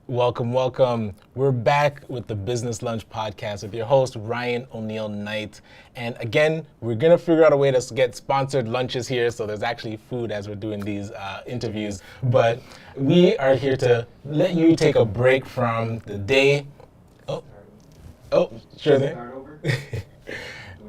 Welcome, welcome. We're back with the Business Lunch Podcast with your host, Ryan O'Neill Knight. And again, we're going to figure out a way to get sponsored lunches here. So there's actually food as we're doing these interviews. But we are here to let you take a break from the day. Oh, sure thing.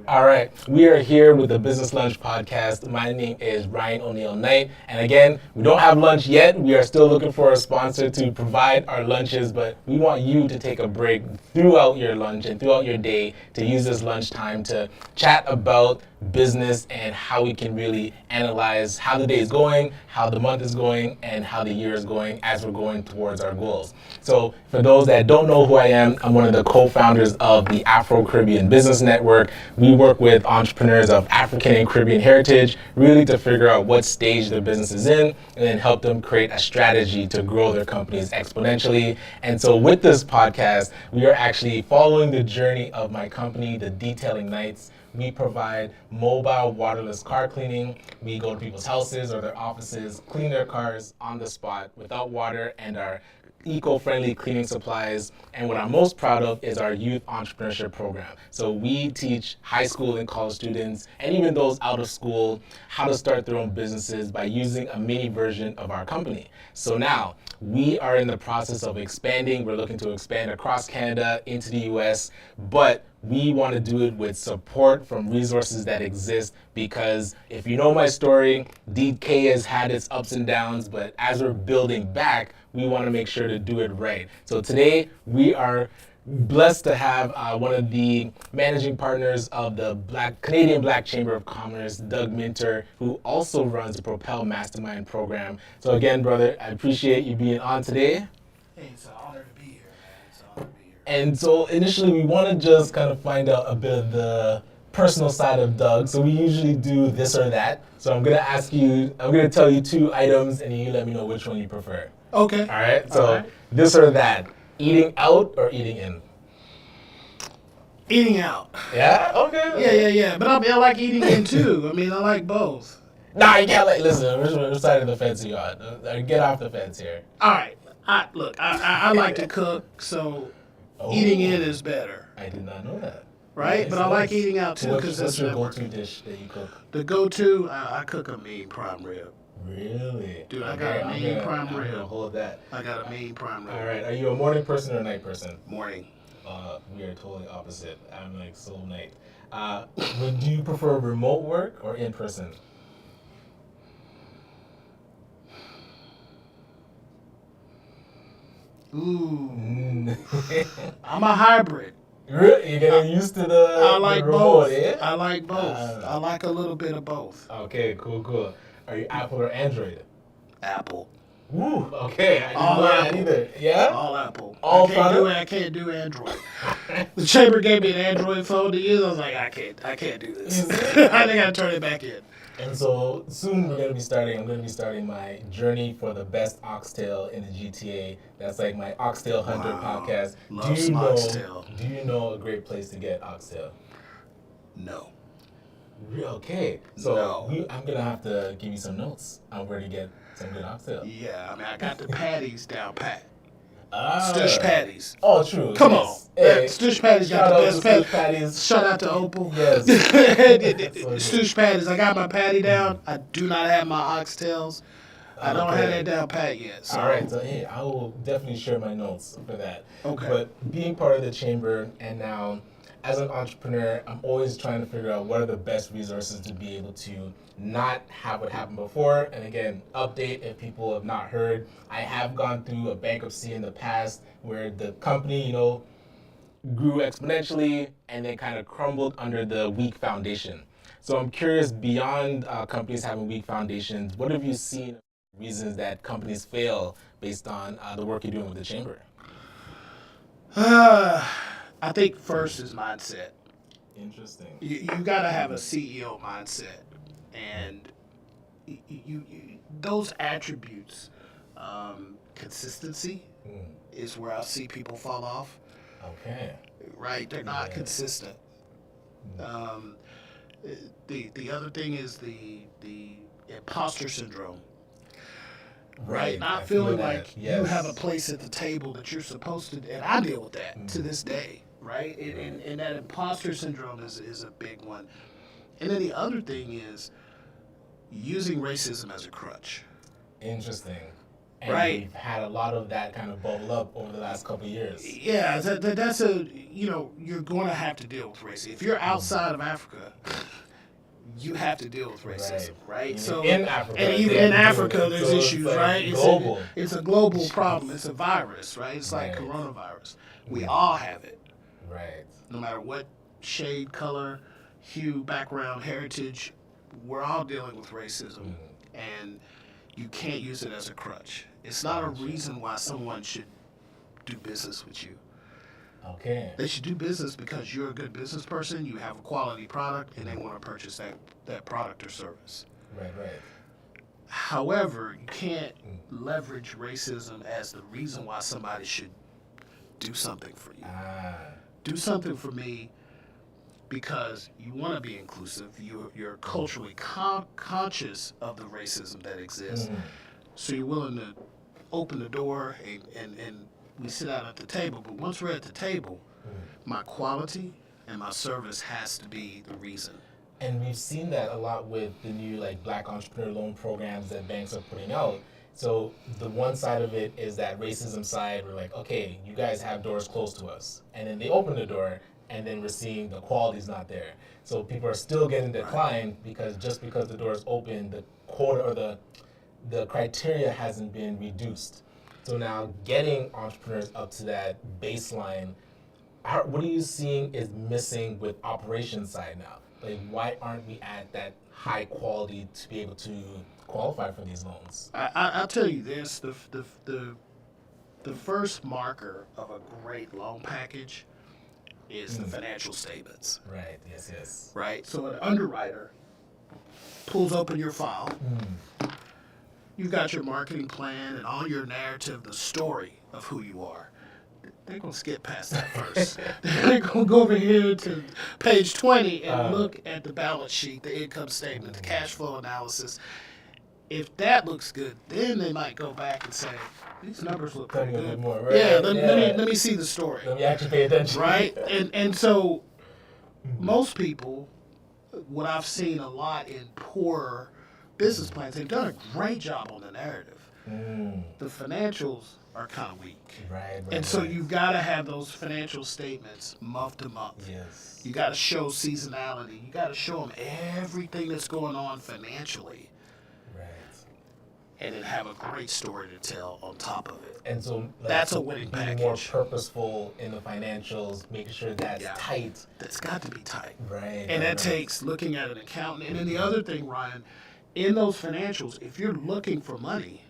All right, we are here with the Business Lunch Podcast. My name is Ryan O'Neill Knight, and again, we don't have lunch yet. We are still looking for a sponsor to provide our lunches, but we want you to take a break throughout your lunch and throughout your day to use this lunchtime to chat about business and how we can really analyze how the day is going, how the month is going, and how the year is going as we're going towards our goals. So for those that don't know who I am, I'm one of the co-founders of the Afro-Caribbean Business Network. We work with entrepreneurs of African and Caribbean heritage, really to figure out what stage their business is in, and then help them create a strategy to grow their companies exponentially. And so with this podcast, we are actually following the journey of my company, the Detailing Knights. We provide mobile waterless car cleaning. We go to people's houses or their offices, clean their cars on the spot without water, and our eco-friendly cleaning supplies. And what I'm most proud of is our youth entrepreneurship program. So we teach high school and college students, and even those out of school, how to start their own businesses by using a mini version of our company. So now we are in the process of expanding. We're looking to expand across Canada into the US, but we want to do it with support from resources that exist, because if you know my story, DK has had its ups and downs, but as we're building back, we want to make sure to do it right. So today we are blessed to have one of the managing partners of the Canadian Black Chamber of Commerce, Doug Minter, who also runs the Propel Mastermind program. So again, brother, I appreciate you being on today. Hey, it's an honor to be here, man. It's an honor to be here. And so initially we want to just kind of find out a bit of the personal side of Doug. So we usually do this or that. So I'm going to tell you two items and you let me know which one you prefer. Okay. All right. So this or that, eating out or eating in? Eating out. Yeah? Okay. Yeah. But I like eating in too. I mean, I like both. Nah, you can't listen, which side of the fence are you on? Get off the fence here. All right. I like to cook, so eating in is better. I did not know that. Right? Nice, but I like eating out too, What's because your go-to dish that you cook? The go-to, I cook a mean prime rib. Really? Dude, I got a mean prime rib. I'm gonna hold that. I got a mean prime rib. All right. Are you a morning person or a night person? Morning. We are totally opposite. I'm like so night. Do you prefer remote work or in person? Ooh. I'm a hybrid. You're getting used to the I like remote, both. yeah? I like both. I like a little bit of both. Okay, cool. Are you Apple or Android? Apple. Ooh, okay. I didn't All know that Apple. either. Yeah? All Apple. All I can't do Android. The chamber gave me an Android phone to use. I was like, I can't do this. I think I turn it back in. And so soon I'm going to be starting my journey for the best oxtail in the GTA. That's like my Oxtail Hunter podcast. Love some oxtail. Do you know a great place to get oxtail? No. Okay. So No. I'm going to have to give you some notes on where to get some good oxtail. Yeah, I mean, I got the patties down pat. Ah. Stush patties. Oh, true. Come yes. on. Hey, Stush patties got shout the out best to Stush patties. patties. Shout out to Opal. Yes. Stush patties. I got my patty down. I do not have my oxtails. I don't have that down pat yet. So. All right, so hey, I will definitely share my notes for that. Okay. But being part of the chamber and now as an entrepreneur, I'm always trying to figure out what are the best resources to be able to not have what happened before. And again, update if people have not heard. I have gone through a bankruptcy in the past where the company, grew exponentially and then kind of crumbled under the weak foundation. So I'm curious, beyond companies having weak foundations, what have you seen reasons that companies fail based on the work you're doing with the chamber? I think first is mindset. Interesting. You got to have a CEO mindset, and you those attributes, consistency is where I see people fall off. Okay. Right, they're not consistent. The other thing is the imposter syndrome. right? Not I feeling feel that. like you Yes. have a place at the table that you're supposed to, and I deal with that to this day, right? And that imposter syndrome is a big one. And then the other thing is using racism as a crutch. Interesting. And Right. we've had a lot of that kind of bubble up over the last couple of years. Yeah, that's you're going to have to deal with racism. If you're outside of Africa, you have to deal with racism, right? Even So, in Africa, and they even have in to deal Africa, with it. there's So it's issues, like right? global. It's a global problem. It's a virus, right? It's like Right. coronavirus. We all have it, Right. no matter what shade, color, hue, background, heritage. We're all dealing with racism, and you can't use it as a crutch. It's not a reason why someone should do business with you. Okay. They should do business because you're a good business person, you have a quality product, and they want to purchase that product or service. Right. However, you can't leverage racism as the reason why somebody should do something for you. Do something for me because you want to be inclusive. You're culturally conscious of the racism that exists. So you're willing to open the door and we sit down at the table. But once we're at the table, my quality and my service has to be the reason. And we've seen that a lot with the new Black entrepreneur loan programs that banks are putting out. So the one side of it is that racism side. We're like, okay, you guys have doors closed to us, and then they open the door, and then we're seeing the quality's not there. So people are still getting declined because the door is open, the quota or the criteria hasn't been reduced. So now getting entrepreneurs up to that baseline, what are you seeing is missing with operations side now? Why aren't we at that high quality to be able to qualify for these loans? I'll tell you this: the first marker of a great loan package is the financial statements. Right. Yes. Right. So an underwriter pulls open your file. You've got your marketing plan and all your narrative, the story of who you are. They're going to skip past that first. They're going to go over here to page 20 and look at the balance sheet, the income statement, the cash flow analysis. If that looks good, then they might go back and say, these numbers look pretty good. More, right? Yeah, let me see the story. Let me actually pay attention. Right? And so most people, what I've seen a lot in poor business plans, they've done a great job on the narrative. The financials are kind of weak. Right. And so you've got to have those financial statements month to month. Yes. You got to show seasonality. You got to show them everything that's going on financially. Right. And then have a great story to tell on top of it. And so that's a winning being package. more purposeful in the financials, making sure that's tight. That's got to be tight. Right. And that takes looking at an accountant. And then the other thing, Ryan, in those financials, if you're looking for money,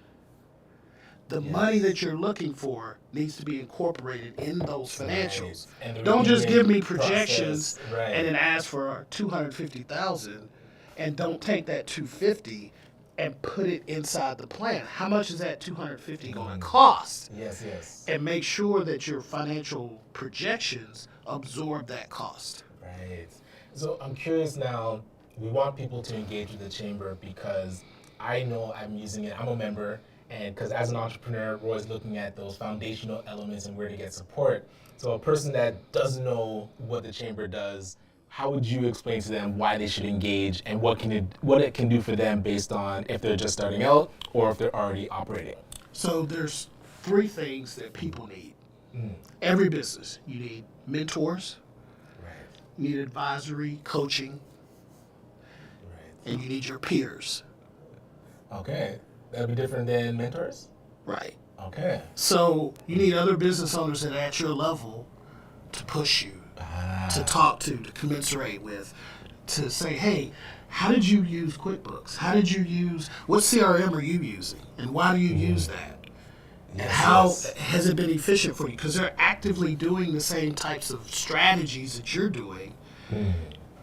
the money that you're looking for needs to be incorporated in those financials. Right. Don't just give me projections right. and then ask for $250,000 and don't take that $250 and put it inside the plan. How much is that $250 going to cost? Yes. And make sure that your financial projections absorb that cost. Right. So I'm curious now, we want people to engage with the chamber because I know I'm using it. I'm a member. And because as an entrepreneur, we're always looking at those foundational elements and where to get support. So a person that doesn't know what the chamber does, how would you explain to them why they should engage and what it can do for them based on if they're just starting out or if they're already operating? So there's three things that people need. Every business, you need mentors, you need advisory, coaching, and you need your peers. Okay. That'd be different than mentors? Right. Okay. So you need other business owners that are at your level to push you, to talk to commiserate with, to say, hey, how did you use QuickBooks? What CRM are you using? And why do you use that? And how has it been efficient for you? Because they're actively doing the same types of strategies that you're doing,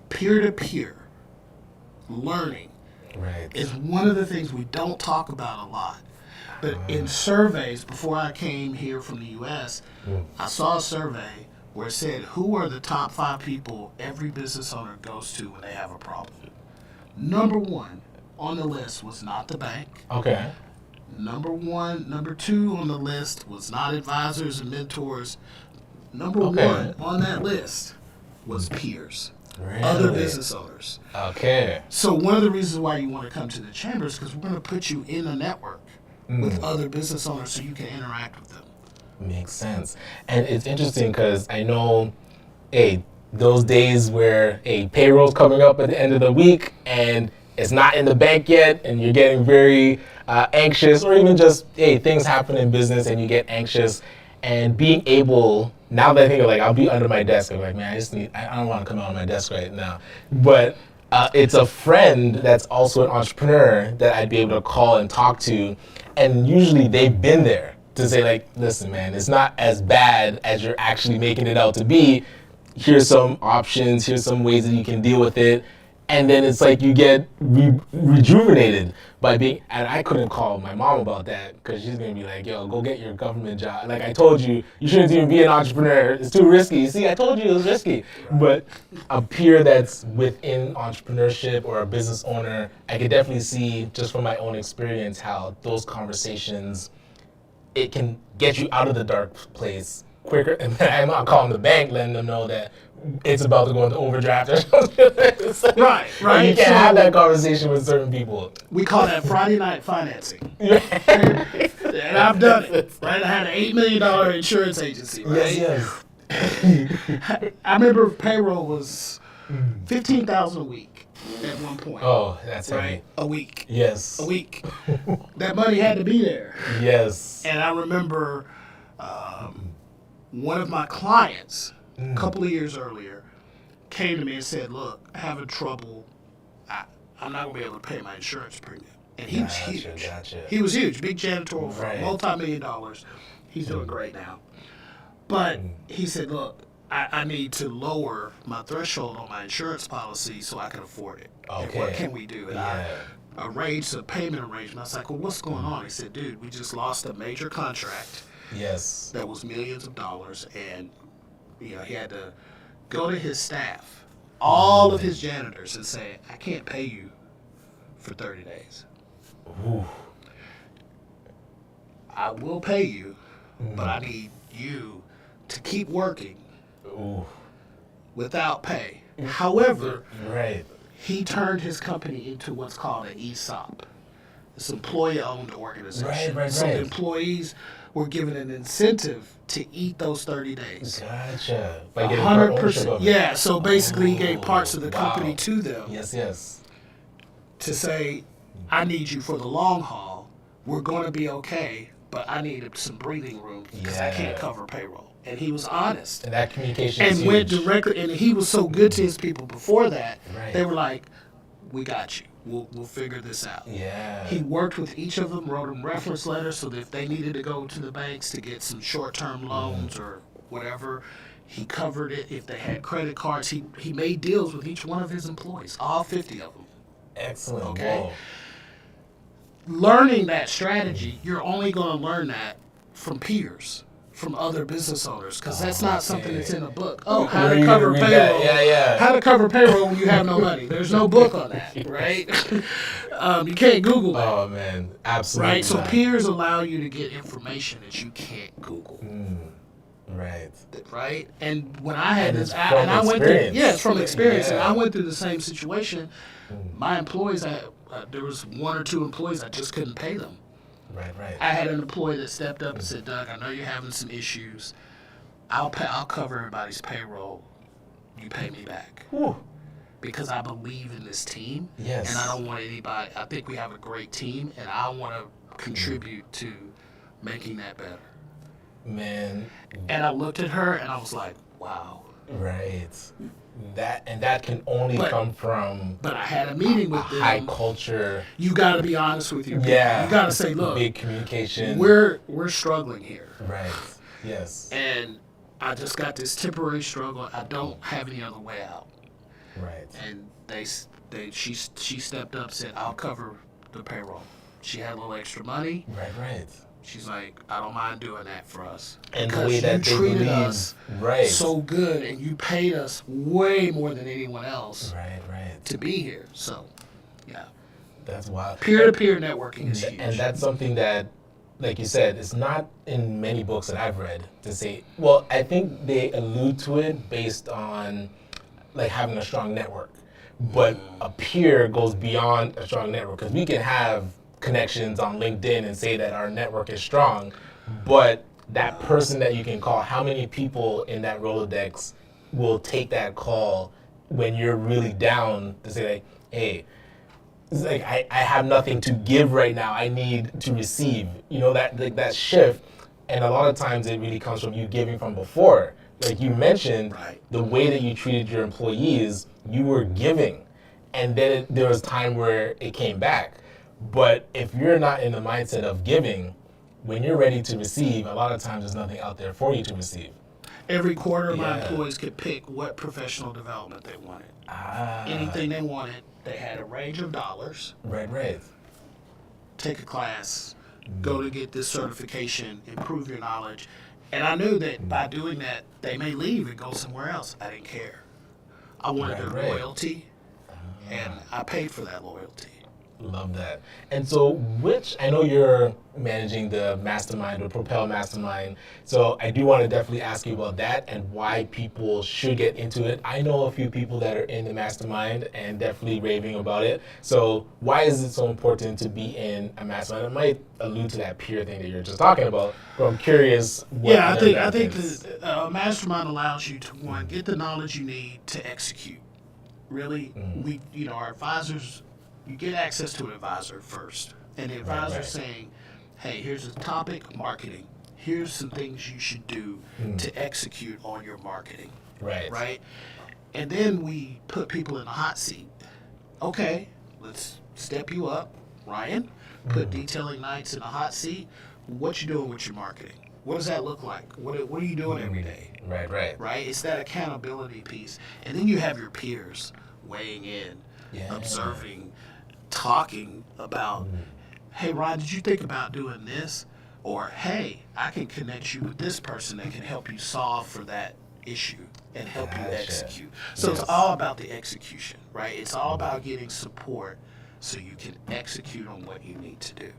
peer-to-peer, learning. Right. Is one of the things we don't talk about a lot. But in surveys, before I came here from the U.S., I saw a survey where it said, who are the top 5 people every business owner goes to when they have a problem? Number 1 on the list was not the bank, Okay. Number two on the list was not advisors and mentors. Number Okay. one on that list was peers, Really? other business owners. Okay. So one of the reasons why you want to come to the chamber is because we're going to put you in a network with other business owners so you can interact with them. Makes sense. And it's interesting because I know, hey, those days where payroll's coming up at the end of the week and it's not in the bank yet and you're getting very anxious, or even just, things happen in business and you get anxious, and being able, now that I think of, like, I'll be under my desk, I'm like, man, I don't want to come out on my desk right now. But it's a friend that's also an entrepreneur that I'd be able to call and talk to, and usually they've been there to say, like, listen, man, it's not as bad as you're actually making it out to be. Here's some options, here's some ways that you can deal with it. And then it's like you get rejuvenated by being, and I couldn't call my mom about that because she's going to be like, yo, go get your government job. Like, I told you, you shouldn't even be an entrepreneur. It's too risky. See, I told you it was risky. But a peer that's within entrepreneurship or a business owner, I could definitely see, just from my own experience, how those conversations, it can get you out of the dark place quicker. And I'm not calling the bank, letting them know that it's about to go into overdraft or something. Right. You can't have that conversation with certain people. We call that Friday night financing. And I've done it. Right? I had an $8 million insurance agency. Right? Yes. I remember payroll was $15,000 a week at one point. Oh, that's right. heavy. A week. Yes. A week. That money had to be there. Yes. And I remember one of my clients, a couple of years earlier, came to me and said, look, I'm having trouble. I'm not going to be able to pay my insurance premium. And he was huge. Gotcha. He was huge. Big janitorial firm, Right. multi-million-dollars. He's doing great now. But he said, look, I need to lower my threshold on my insurance policy so I can afford it. And Okay. what can we do? And I arranged a payment arrangement. I was like, well, what's going on? He said, dude, we just lost a major contract. Yes. That was millions of dollars, and he had to go to his staff, all of his janitors, and say, I can't pay you for 30 days. Ooh. I will pay you, but I need you to keep working without pay. However, he turned his company into what's called an ESOP. It's an employee-owned organization. So the employees were given an incentive to eat those 30 days. Gotcha. 100%. Yeah, so basically he gave parts of the company to them. Yes. To say, I need you for the long haul. We're going to be okay, but I need some breathing room because I can't cover payroll. And he was honest. And that communication is and went huge. directly, and he was so good to his people before that. Right. They were like, we got you. We'll figure this out. Yeah. He worked with each of them, wrote them reference letters so that if they needed to go to the banks to get some short-term loans or whatever, he covered it. If they had credit cards, he made deals with each one of his employees, all 50 of them. Excellent. Okay. Whoa. Learning that strategy, you're only going to learn that from peers, from other business owners, because that's not something that's in a book. Oh, how to cover payroll. Yeah. How to cover payroll when you have no money. There's no book on that, right? You can't Google that. Oh, man. Absolutely. Right? So peers allow you to get information that you can't Google. Right. Right? And when I had And this, it's from and I went through, experience. it's from experience, and Yeah. I went through the same situation. My employees, there was one or two employees I just couldn't pay them. Right. I had an employee that stepped up and said, Doug, I know you're having some issues. I'll cover everybody's payroll. You pay me back. Whew. Because I believe in this team. Yes. And I don't want anybody, I think we have a great team, and I want to contribute to making that better. Man. And I looked at her and I was like, wow. Right. That can only come from But I had a meeting with them. high culture. You got to be honest with your people. Yeah. You got to say, look, Big communication. we're struggling here. Right. Yes. And I just got this temporary struggle. I don't have any other way out. Right. And she stepped up, said, I'll cover the payroll. She had a little extra money. Right. She's like, I don't mind doing that for us. And the because way that you they treated believe, us right. so good, and you paid us way more than anyone else Right. to be here. So, yeah. That's wild. Peer-to-peer networking is huge. And that's something that, like you said, it's not in many books that I've read to say, well, I think they allude to it based on like having a strong network. But a peer goes beyond a strong network because we can have connections on LinkedIn and say that our network is strong, but that person that you can call, how many people in that Rolodex will take that call when you're really down to say like, hey, it's like I have nothing to give right now. I need to receive. You know, that like that shift. And a lot of times it really comes from you giving from before. Like you mentioned, Right. the way that you treated your employees, you were giving. And then there was time where it came back. But if you're not in the mindset of giving, when you're ready to receive, a lot of times there's nothing out there for you to receive. Every quarter, my employees could pick what professional development they wanted. Anything they wanted. They had a range of dollars. Right. Take a class, go to get this certification, improve your knowledge. And I knew that by doing that, they may leave and go somewhere else. I didn't care. I wanted their loyalty, and I paid for that loyalty. Love that. And so I know you're managing the mastermind, the Propel Mastermind. So I do want to definitely ask you about that and why people should get into it. I know a few people that are in the mastermind and definitely raving about it. So why is it so important to be in a mastermind? It might allude to that peer thing that you're just talking about, but I'm curious. I think the mastermind allows you to, one, get the knowledge you need to execute. Really, our advisors, you get access to an advisor first. And the advisor saying, hey, here's a topic, marketing. Here's some things you should do to execute on your marketing. Right? And then we put people in a hot seat. Okay, let's step you up. Ryan, put detailing nights in a hot seat. What you doing with your marketing? What does that look like? What are you doing every day? Right? It's that accountability piece. And then you have your peers weighing in, observing, talking about, hey, Ryan, did you think about doing this? Or, hey, I can connect you with this person that can help you solve for that issue and help you execute. So it's all about the execution, right? It's all about getting support so you can execute on what you need to do.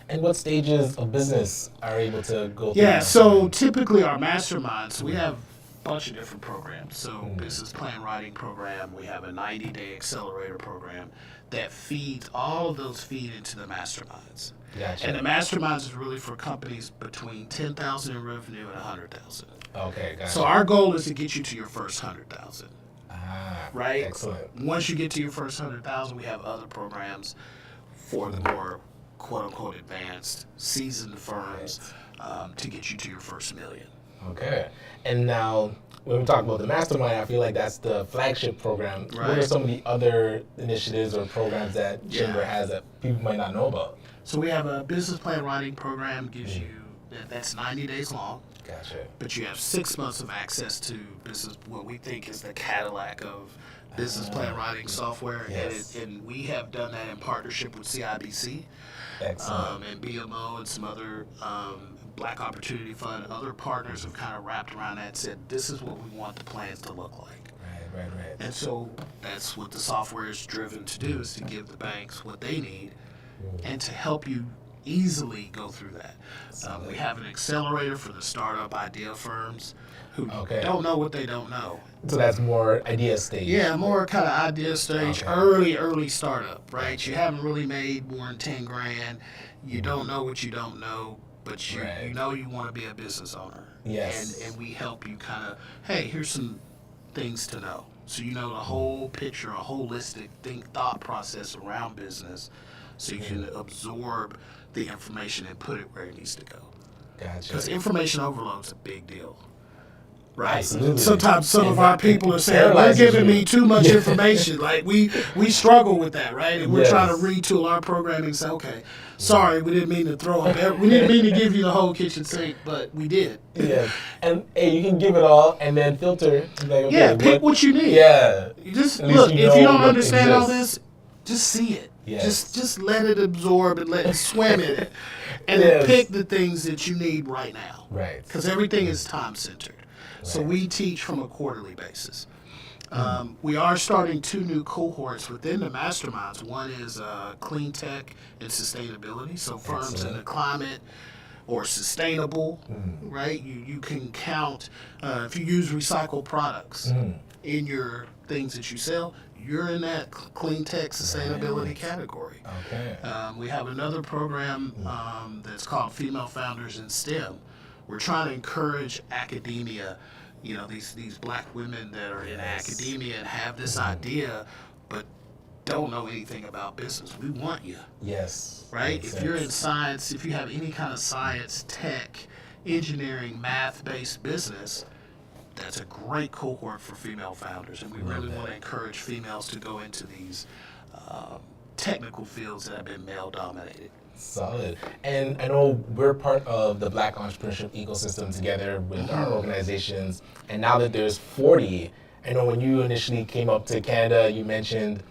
And what stages of business are able to go through? Yeah, so typically our masterminds, we have a bunch of different programs. So business plan writing program, we have a 90-day accelerator program that feeds, all of those feed into the masterminds. Gotcha. And the masterminds is really for companies between 10,000 in revenue and 100,000. Okay, gotcha. So our goal is to get you to your first 100,000. Right? Excellent. Once you get to your first 100,000, we have other programs for the more quote-unquote advanced, seasoned firms to get you to your first million. Okay. And now, when we talk about the mastermind, I feel like that's the flagship program. Right. What are some of the other initiatives or programs that Chamber has that people might not know about? So we have a business plan writing program, gives you, that's 90 days long. Gotcha. But you have 6 months of access to business, what we think is the Cadillac of business plan writing software. Yes. And we have done that in partnership with CIBC. Excellent. And BMO and some other Black Opportunity Fund, other partners have kind of wrapped around that and said, this is what we want the plans to look like. Right. And so that's what the software is driven to do, is to give the banks what they need and to help you easily go through that. We have an accelerator for the startup idea firms who don't know what they don't know. So that's more idea stage. Yeah, more kind of idea stage, early startup, right? You haven't really made more than 10 grand. You don't know what you don't know, but you know you want to be a business owner. Yes. And we help you kind of, hey, here's some things to know. So you know the whole picture, a holistic thought process around business, so you can absorb the information and put it where it needs to go. Gotcha. Because information overload is a big deal. Right. Absolutely. Sometimes some of our people are saying, "You're giving me too much information." Like we struggle with that, right? And we're trying to retool our programming and say, "Okay, sorry, we didn't mean to throw up. We didn't mean to give you the whole kitchen sink, but we did." Yeah. And hey, you can give it all and then filter. Like, okay, pick what you need. Yeah. You just At least look. you If you know don't what understand all exists. this, just see it. Yes. Just let it absorb and let it swim in it, and then pick the things that you need right now. Right. Because everything is time centered. So we teach from a quarterly basis. We are starting 2 new cohorts within the masterminds. One is clean tech and sustainability. So firms in the climate or sustainable, right? You can count, if you use recycled products in your things that you sell, you're in that clean tech sustainability category. Okay. We have another program that's called Female Founders in STEM. We're trying to encourage academia, you know, these black women that are in academia and have this idea, but don't know anything about business. We want you. Yes. Right? If you're in science, if you have any kind of science, tech, engineering, math-based business, that's a great cohort for female founders. And we really want to encourage females to go into these technical fields that have been male-dominated. Solid. And I know we're part of the Black entrepreneurship ecosystem together with our organizations. And now that there's 40, I know when you initially came up to Canada, you mentioned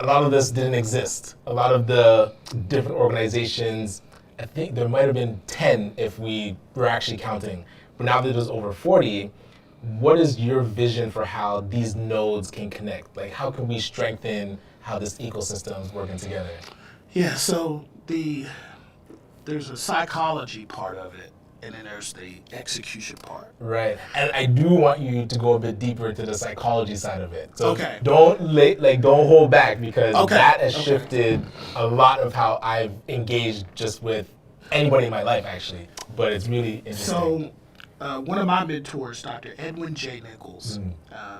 a lot of this didn't exist. A lot of the different organizations, I think there might have been 10 if we were actually counting. But now that there's over 40, what is your vision for how these nodes can connect? Like, how can we strengthen how this ecosystem is working together? Yeah, so there's a psychology part of it, and then there's the execution part. Right, and I do want you to go a bit deeper into the psychology side of it. So Okay. don't hold back, because that has shifted a lot of how I've engaged just with anybody in my life, actually. But it's really interesting. So one of my mentors, Dr. Edwin J. Nichols,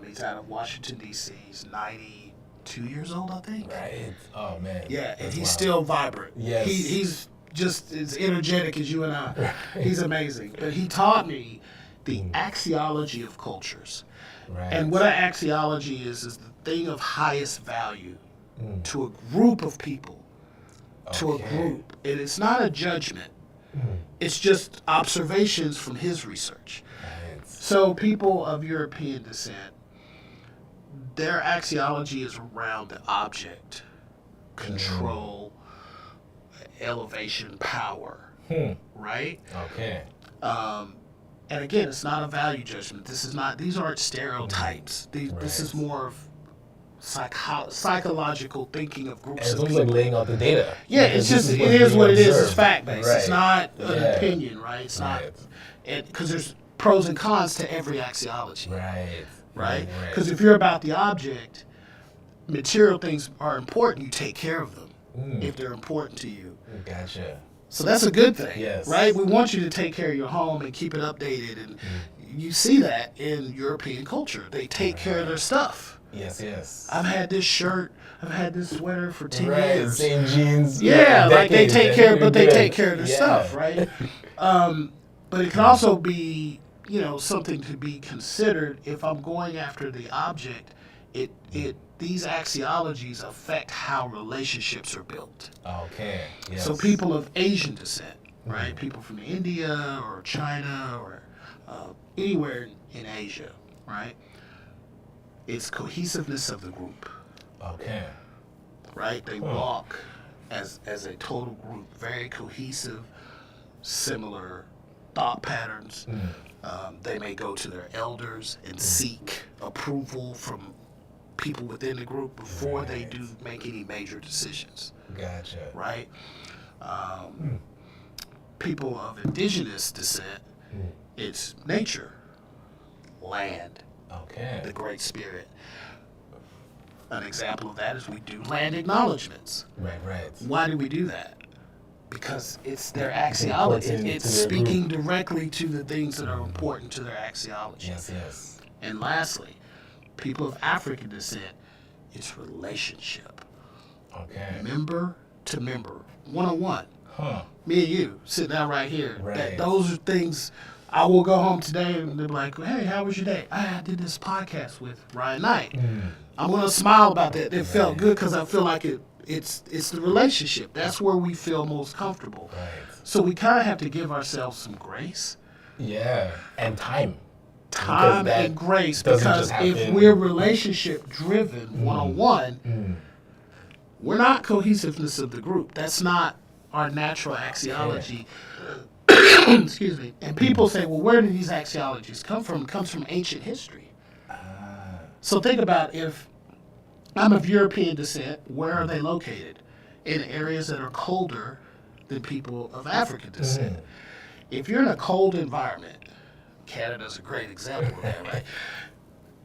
he's out of Washington, D.C. He's 92 years old, I think. Right. Oh, man. Yeah, and he's still vibrant. Yes. He's just as energetic as you and I. He's amazing. But he taught me the axiology of cultures. Right. And what an axiology is the thing of highest value to a group of people, to a group. And it's not a judgment. It's just observations from his research. Right. So people of European descent, their axiology is around the object, control, elevation, power, right? Okay. And again, it's not a value judgment. These aren't stereotypes. This is more of psychological thinking of groups And it's of almost people. like laying out the data. Yeah, Because it is what it is. It's observed. fact-based. Right. It's not an opinion, right? It's not, because there's pros and cons to every axiology. Right? Because if you're about the object, material things are important. You take care of them if they're important to you. Gotcha. So that's a good thing, Yes. right? We want you to take care of your home and keep it updated, and you see that in European culture. They take care of their stuff. Yes. I've had this shirt, I've had this sweater for 10 Right. years. Same jeans. Yeah, like they decades, take man. care, but they You're take good. care of their Yeah. stuff, right? But it can also be, something to be considered. If I'm going after the object, these axiologies affect how relationships are built. Okay. Yes. So people of Asian descent, right? People from India or China or anywhere in Asia, right? It's cohesiveness of the group. Okay. Right? They walk as a total group, very cohesive, similar thought patterns. They may go to their elders and seek approval from people within the group before they do make any major decisions. Gotcha. Right? People of indigenous descent, it's nature, land, Okay. the Great Spirit. An example of that is we do land acknowledgements. Right. Why do we do that? Because it's their axiology. It's to their speaking directly to the things that are important to their axiology. Yes. And lastly, people of African descent, it's relationship. Okay. Member to member, one-on-one. Huh. Me and you sitting down right here. Right. Those are things. I will go home today and they're like, hey, how was your day? I did this podcast with Ryan Knight. I'm going to smile about that. It felt good because I feel like it's the relationship. That's where we feel most comfortable. Right. So we kind of have to give ourselves some grace. Yeah. And time. Time and grace, doesn't because just if happen. we're relationship driven one-on-one, we're not cohesiveness of the group. That's not our natural axiology. Excuse me. And people say, well, where do these axiologies come from? It comes from ancient history. So think about, if I'm of European descent, where are they located? In areas that are colder than people of African descent. If you're in a cold environment, Canada's a great example of that, right?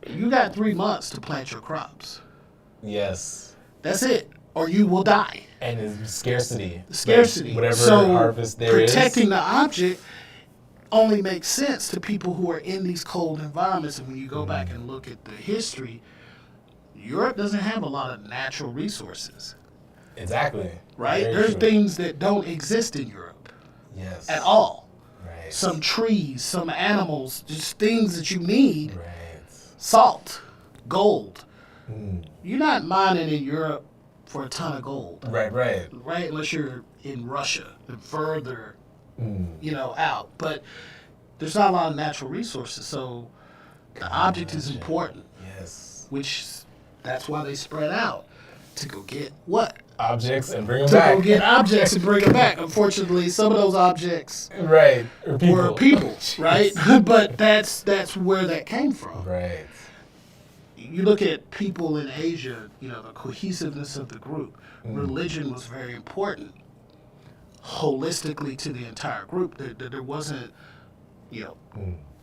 You got 3 months to plant your crops. Yes. That's it. Or you will die. And it's scarcity. Scarcity. Like whatever so harvest there is. protecting the object only makes sense to people who are in these cold environments. And when you go back and look at the history, Europe doesn't have a lot of natural resources. Exactly. Right? Very There's true. things that don't exist in Europe. Yes. At all. Right. Some trees, some animals, just things that you need. Right. Salt, gold. You're not mining in Europe for a ton of gold. Right. Right? Unless you're in Russia and further, out. But there's not a lot of natural resources. So the object is important. Yes. Which, that's why they spread out. To go get what? Objects and bring them To back. go get objects and bring them back. Unfortunately, some of those objects Right. were people, right? But that's where that came from. Right. You look at people in Asia, the cohesiveness of the group. Religion was very important holistically to the entire group. There wasn't,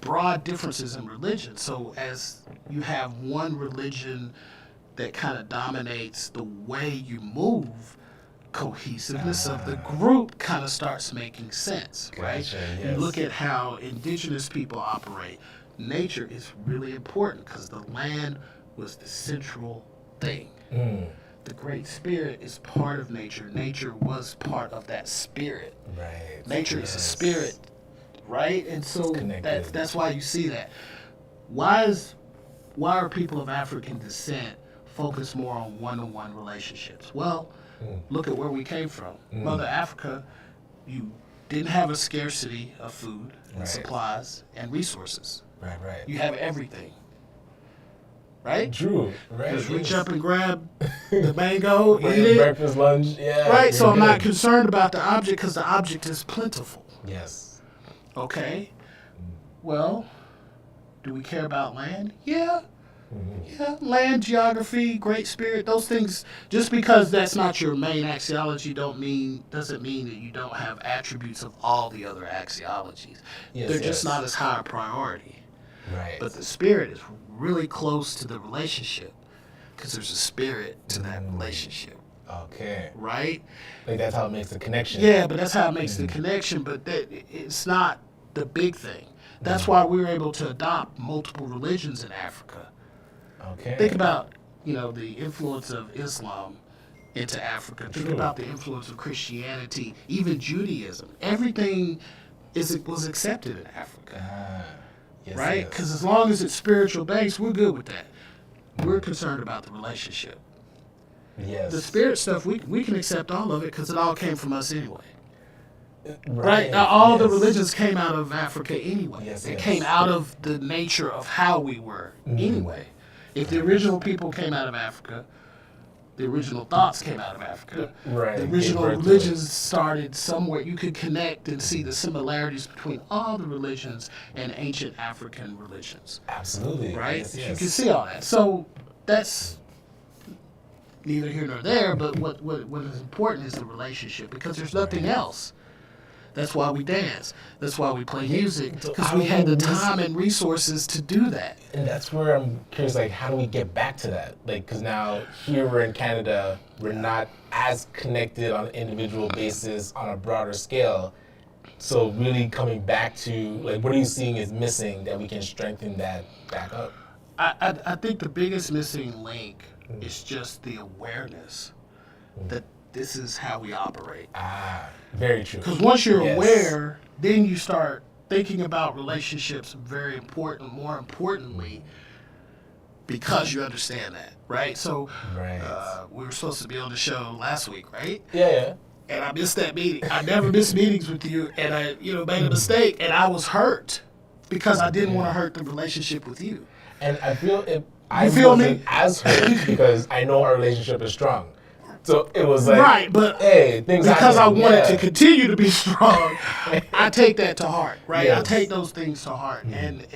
broad differences in religion. So as you have one religion that kind of dominates the way you move, cohesiveness of the group kind of starts making sense, right? Gotcha, You yes. look at how indigenous people operate. Nature is really important because the land was the central thing. The Great Spirit is part of nature. Nature was part of that spirit. Right. Nature is a spirit, right? And so connected. that's why you see that. Why are people of African descent focused more on one-on-one relationships? Well, look at where we came from. Mother Africa, you didn't have a scarcity of food and Right. supplies and resources. Right. You have everything. Right? True. Right. Just reach up and grab the mango, Right, eat it. breakfast, lunch. Yeah. Right? So you're I'm not good. concerned about the object because the object is plentiful. Yes. Okay. Well, do we care about land? Yeah. Yeah, land, geography, Great Spirit, those things. Just because that's not your main axiology doesn't mean that you don't have attributes of all the other axiologies. Yes, They're just yes. not as high a priority. Right. But the spirit is really close to the relationship because there's a spirit to that relationship, Okay. right? Like that's how it makes the connection. Yeah, but that's how it makes the connection, but it's not the big thing. That's why we were able to adopt multiple religions in Africa. Okay. Think about, the influence of Islam into Africa. Think True. about the influence of Christianity, even Judaism. Everything was accepted in Africa, Yes, right? yes. Because as long as it's spiritual based, we're good with that. We're concerned about the relationship. Yes. The spirit stuff, we can accept all of it because it all came from us anyway. Right. Right? Now, all the yes. religions came out of Africa anyway. Yes, It yes. came out of the nature of how we were anyway. If the original people came out of Africa, the original thoughts came out of Africa. Right. The Gave original birth to it. religions started somewhere. You could connect and see the similarities between all the religions and ancient African religions. Absolutely. Right? Yes, You yes. can see all that. So that's neither here nor there, but what is important is the relationship because there's nothing else. That's why we dance. That's why we play music because we had the time and resources to do that. And that's where I'm curious, like, how do we get back to that? Like, because now here we're in Canada, we're not as connected on an individual basis on a broader scale. So really coming back to, like, what are you seeing is missing that we can strengthen that back up? I think the biggest missing link is just the awareness that this is how we operate. Very true. Because once you're Yes. aware, then you start thinking about relationships more importantly, because you understand that, right? So Right. we were supposed to be on the show last week, right? Yeah. And I missed that meeting. I never miss meetings with you, and I made a mistake, and I was hurt because I didn't want to hurt the relationship with you. And I feel I feel me? wasn't as hurt because I know our relationship is strong. So it was like, Right, but hey, things because I happen. wanted to Yeah. continue to be strong, I take that to heart, right? I Yes. take those things to heart, and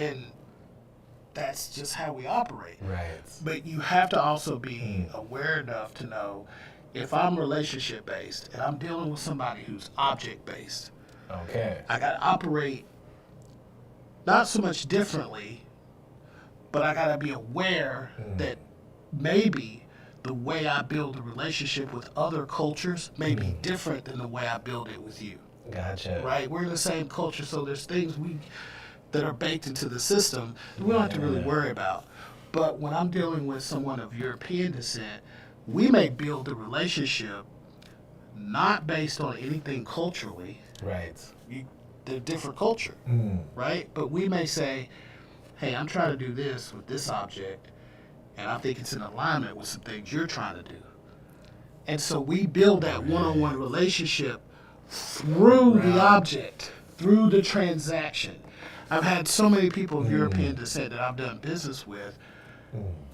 that's just how we operate. Right. But you have to also be aware enough to know if I'm relationship based and I'm dealing with somebody who's object based. Okay. I got to operate not so much differently, but I got to be aware that maybe the way I build a relationship with other cultures may be different than the way I build it with you. Gotcha. Right? We're in the same culture, so there's things that are baked into the system that we don't have to really worry about. But when I'm dealing with someone of European descent, we may build a relationship not based on anything culturally. Right. They're different culture, right? But we may say, hey, I'm trying to do this with this object, and I think it's in alignment with some things you're trying to do. And so we build that one-on-one relationship through the object, through the transaction. I've had so many people of European descent that I've done business with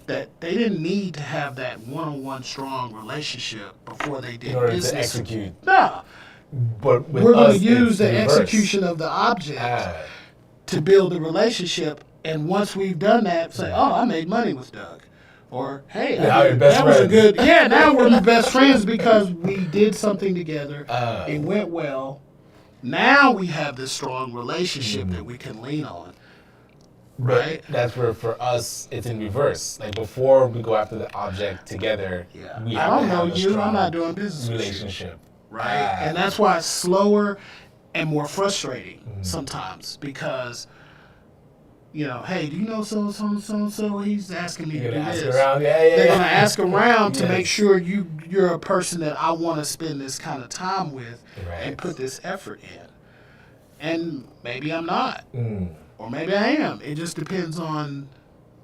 that they didn't need to have that one-on-one strong relationship before they did in order business. to execute. No. But with We're going us, to use it's the reverse. execution of the object to build a relationship. And once we've done that, say, oh, I made money with Doug. Or, hey, that was a good, now we're best friends because we did something together. It went well. Now we have this strong relationship that we can lean on. Right? But that's where, for us, it's in reverse. Like, before we go after the object together, we I have don't to know have a you. strong I'm not doing business relationship. with you. Right? And that's why it's slower and more frustrating sometimes because, you know, hey, do you know so-and-so? He's asking me to do ask this. around. They're going to ask around to make sure you're a person that I want to spend this kind of time with and put this effort in. And maybe I'm not. Or maybe I am. It just depends on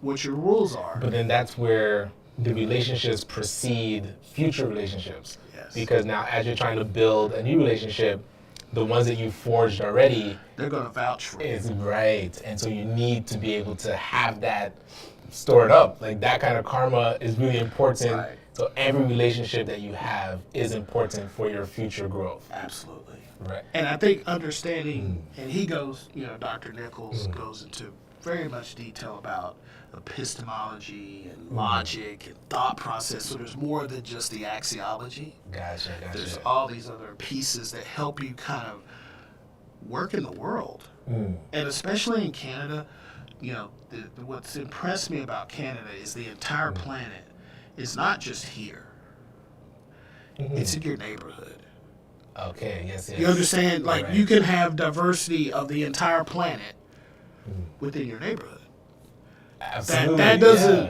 what your rules are. But then that's where the relationships precede future relationships. Yes. Because now, as you're trying to build a new relationship, the ones that you forged already, they're going to vouch for you. Right. And so you need to be able to have that stored up. Like, that kind of karma is really important. Right. So every relationship that you have is important for your future growth. Absolutely. Right. And I think understanding, and he goes, Dr. Nichols goes into very much detail about epistemology and logic and thought process. So there's more than just the axiology. Gotcha. There's all these other pieces that help you kind of work in the world. And especially in Canada, what's impressed me about Canada is the entire planet is not just here. It's in your neighborhood. Okay, yes. You understand? Like, you can have diversity of the entire planet within your neighborhood. Absolutely.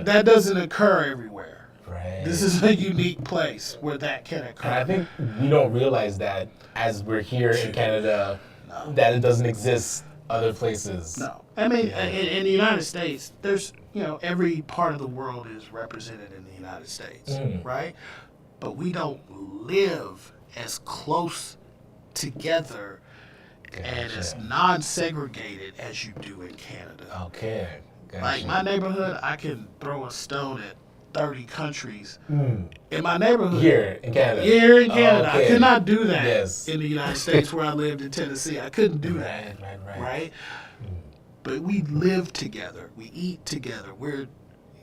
That doesn't occur everywhere. Right. This is a unique place where that can occur. And I think we don't realize that as we're here in Canada, that it doesn't exist other places. No. I mean, in the United States, there's, every part of the world is represented in the United States, right? But we don't live as close together and as non-segregated as you do in Canada. Okay. Gotcha. Like, my neighborhood, I can throw a stone at 30 countries in my neighborhood. Here in Canada. Here in Canada. Okay. I could not do that in the United States where I lived in Tennessee. I couldn't do that. Right? But we live together. We eat together.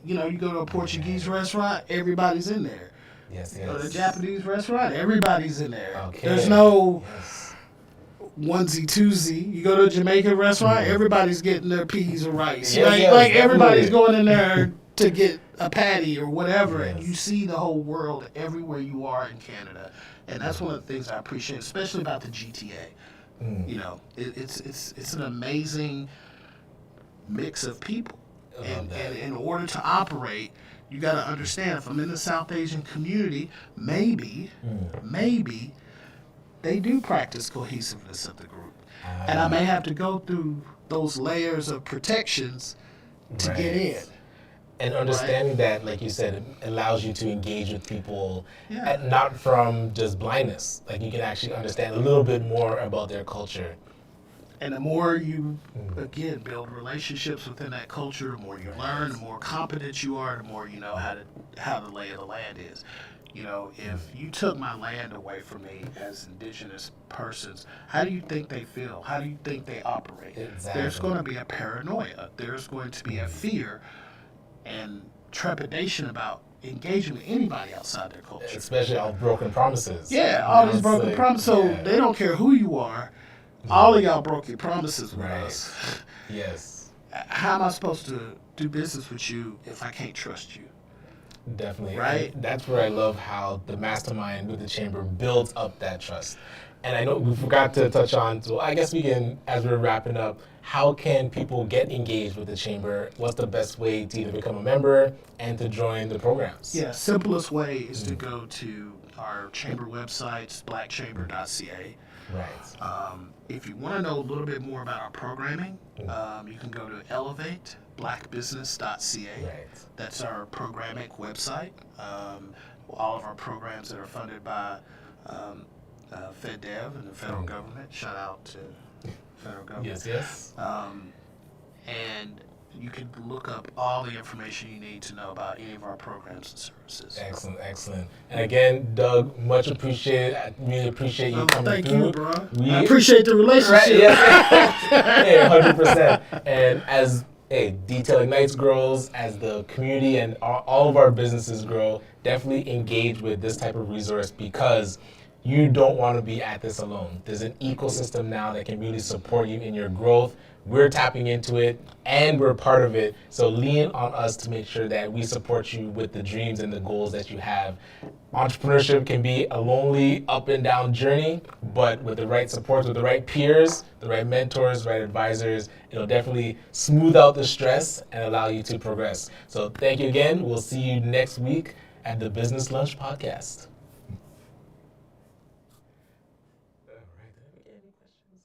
You go to a Portuguese restaurant, everybody's in there. Yes. You go to a Japanese restaurant, everybody's in there. Okay. There's no onesie twosie. You go to a Jamaican restaurant, everybody's getting their peas or rice. Everybody's going in there to get a patty or whatever. And you see the whole world everywhere you are in Canada. And that's one of the things I appreciate, especially about the GTA. It's an amazing mix of people. And in order to operate, you got to understand, if I'm in the South Asian community, maybe they do practice cohesiveness of the group. And I may have to go through those layers of protections to get in. And understanding that, like you said, it allows you to engage with people, and not from just blindness. Like, you can actually understand a little bit more about their culture. And the more you, again, build relationships within that culture, the more you learn, the more competent you are, the more you know how the lay of the land is. You know, if you took my land away from me as indigenous persons, how do you think they feel? How do you think they operate? Exactly. There's going to be a paranoia. There's going to be a fear and trepidation about engaging with anybody outside their culture. Especially all broken promises. Yeah, all these broken promises. So they don't care who you are. All of y'all broke your promises with us. Yes. How am I supposed to do business with you if I can't trust you? Definitely. Right? And that's where I love how the mastermind with the chamber builds up that trust. And I know we forgot to touch on, so I guess we can, as we're wrapping up, how can people get engaged with the chamber? What's the best way to either become a member and to join the programs? Yeah, simplest way is to go to our chamber websites, blackchamber.ca. Right. If you want to know a little bit more about our programming, you can go to elevateblackbusiness.ca. Right. That's our programmatic website. All of our programs that are funded by FedDev and the federal government. Shout out to federal government. Yes. And you can look up all the information you need to know about any of our programs and services. Excellent. And again, Doug, much appreciated. I really appreciate you coming through. Thank you, bro. I appreciate the relationship. Right, yes. Hey, 100%. And as Detail Ignites grows, as the community and all of our businesses grow, definitely engage with this type of resource because you don't want to be at this alone. There's an ecosystem now that can really support you in your growth. We're tapping into it and we're part of it. So lean on us to make sure that we support you with the dreams and the goals that you have. Entrepreneurship can be a lonely up and down journey, but with the right support, with the right peers, the right mentors, right advisors, it'll definitely smooth out the stress and allow you to progress. So thank you again. We'll see you next week at the Business Lunch Podcast. All right. Any questions?